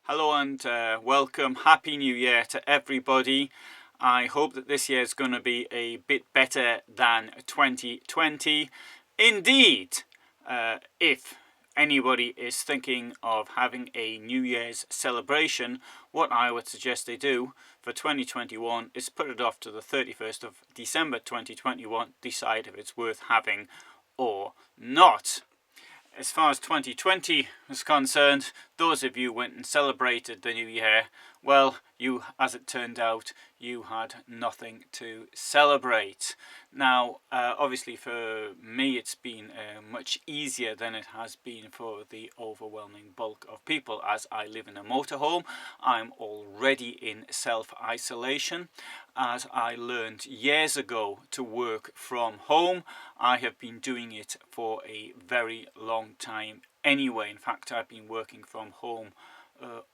Hello and welcome. Happy New Year to everybody. I hope that this year is going to be a bit better than 2020. Indeed, if anybody is thinking of having a New Year's celebration, what I would suggest they do for 2021 is put it off to the 31st of December 2021, decide if it's worth having or not. As far as 2020 is concerned, those of you who went and celebrated the new year, well, you, as it turned out, you had nothing to celebrate. Now, obviously for me it's been much easier than it has been for the overwhelming bulk of people. As I live in a motorhome, I'm already in self-isolation. As I learned years ago to work from home, I have been doing it for a very long time anyway. In fact, I've been working from home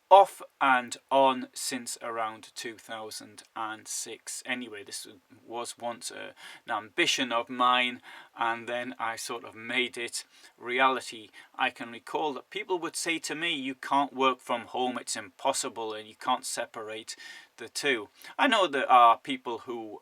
off and on since around 2006. Anyway, this was once an ambition of mine, and then I sort of made it reality. I can recall that people would say to me, you can't work from home, it's impossible, and you can't separate the two. I know there are people who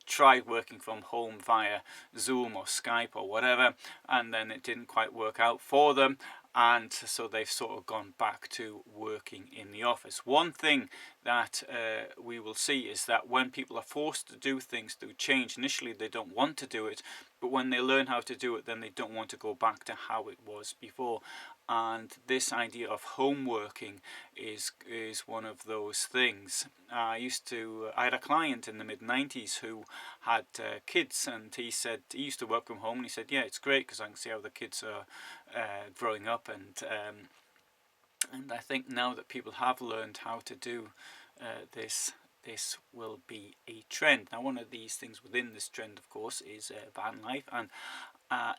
tried working from home via Zoom or Skype or whatever, and then it didn't quite work out for them, and so they've sort of gone back to working in the office. One thing that we will see is that when people are forced to do things through change, initially they don't want to do it, but when they learn how to do it, then they don't want to go back to how it was before. And this idea of home working is one of those things. I had a client in the mid-90s who had kids, and he said he used to work from home, and he said, yeah, it's great because I can see how the kids are growing up, and I think now that people have learned how to do this will be a trend. Now, one of these things within this trend, of course, is van life, and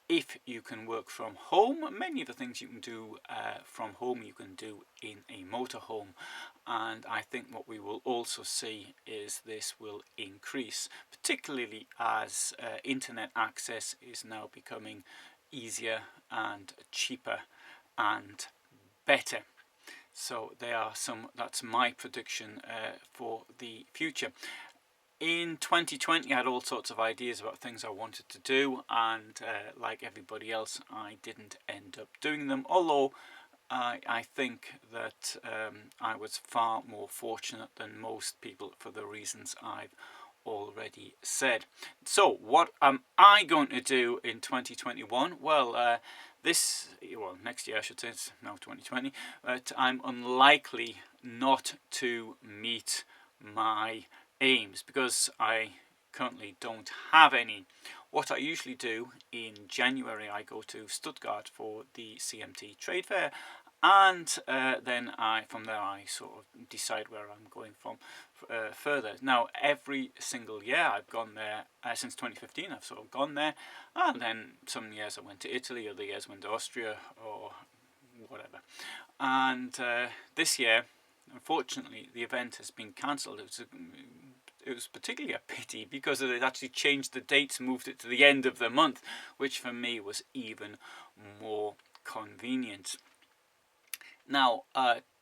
if you can work from home, many of the things you can do from home you can do in a motorhome. And I think what we will also see is this will increase, particularly as internet access is now becoming easier and cheaper and better. So that's my prediction for the future. In 2020 I had all sorts of ideas about things I wanted to do, and like everybody else I didn't end up doing them, although I think that I was far more fortunate than most people for the reasons I've already said. So what am I going to do in 2021? Well, next year I should say, it's now 2020, but I'm unlikely not to meet my aims because I currently don't have any. What I usually do in January, I go to Stuttgart for the CMT trade fair, and then from there I sort of decide where I'm going from further. Now, every single year I've gone there since 2015. I've sort of gone there, and then some years I went to Italy, other years went to Austria or whatever. And this year, unfortunately, the event has been cancelled. It was particularly a pity because it had actually changed the dates, moved it to the end of the month, which for me was even more convenient. Now,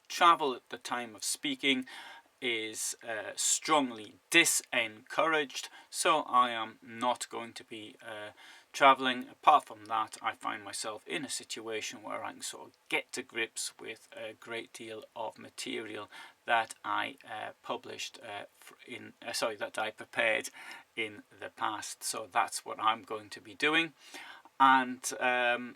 travel at the time of speaking is strongly disencouraged, so I am not going to be travelling. Apart from that, I find myself in a situation where I can sort of get to grips with a great deal of material that I that I prepared in the past. So that's what I'm going to be doing. And I'm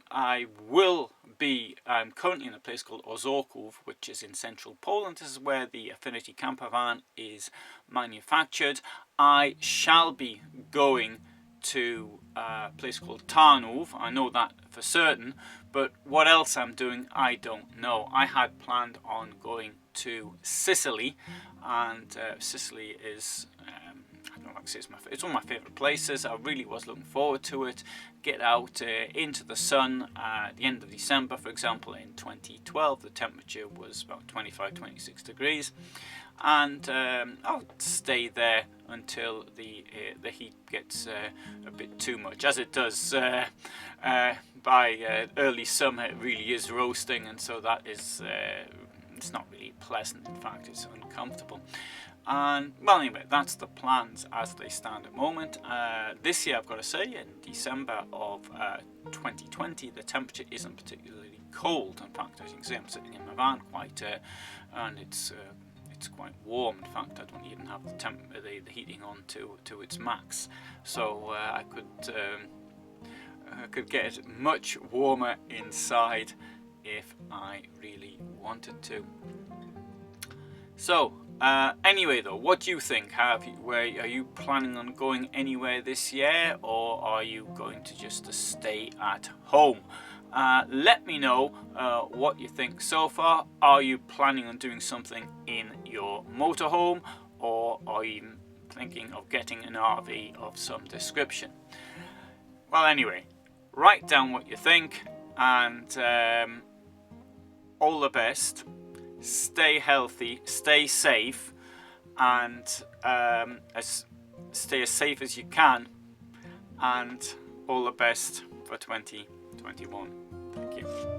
currently in a place called Ozorków, which is in central Poland. This is where the Affinity camper van is manufactured. I shall be going to a place called Tarnów. I know that for certain, but what else I'm doing, I don't know. I had planned on going to Sicily, and Sicily is it's one of my favourite places. I really was looking forward to it. Get out into the sun at the end of December, for example. In 2012 the temperature was about 25-26 degrees, and I'll stay there until the heat gets a bit too much, as it does by early summer. It really is roasting, and so that is it's not really pleasant. In fact, it's uncomfortable. And well, anyway, that's the plans as they stand at the moment. This year, I've got to say, in December of 2020, the temperature isn't particularly cold. In fact, as you can see, I'm sitting in my van and it's quite warm. In fact, I don't even have the heating on to its max, so I could get it much warmer inside if I really wanted to. So anyway, though, what do you think? Are you planning on going anywhere this year, or are you going to just stay at home? Let me know what you think so far. Are you planning on doing something in your motorhome, or are you thinking of getting an RV of some description? Well, anyway, write down what you think, and all the best. Stay healthy, stay safe, and stay as safe as you can, and all the best for 2021. Thank you.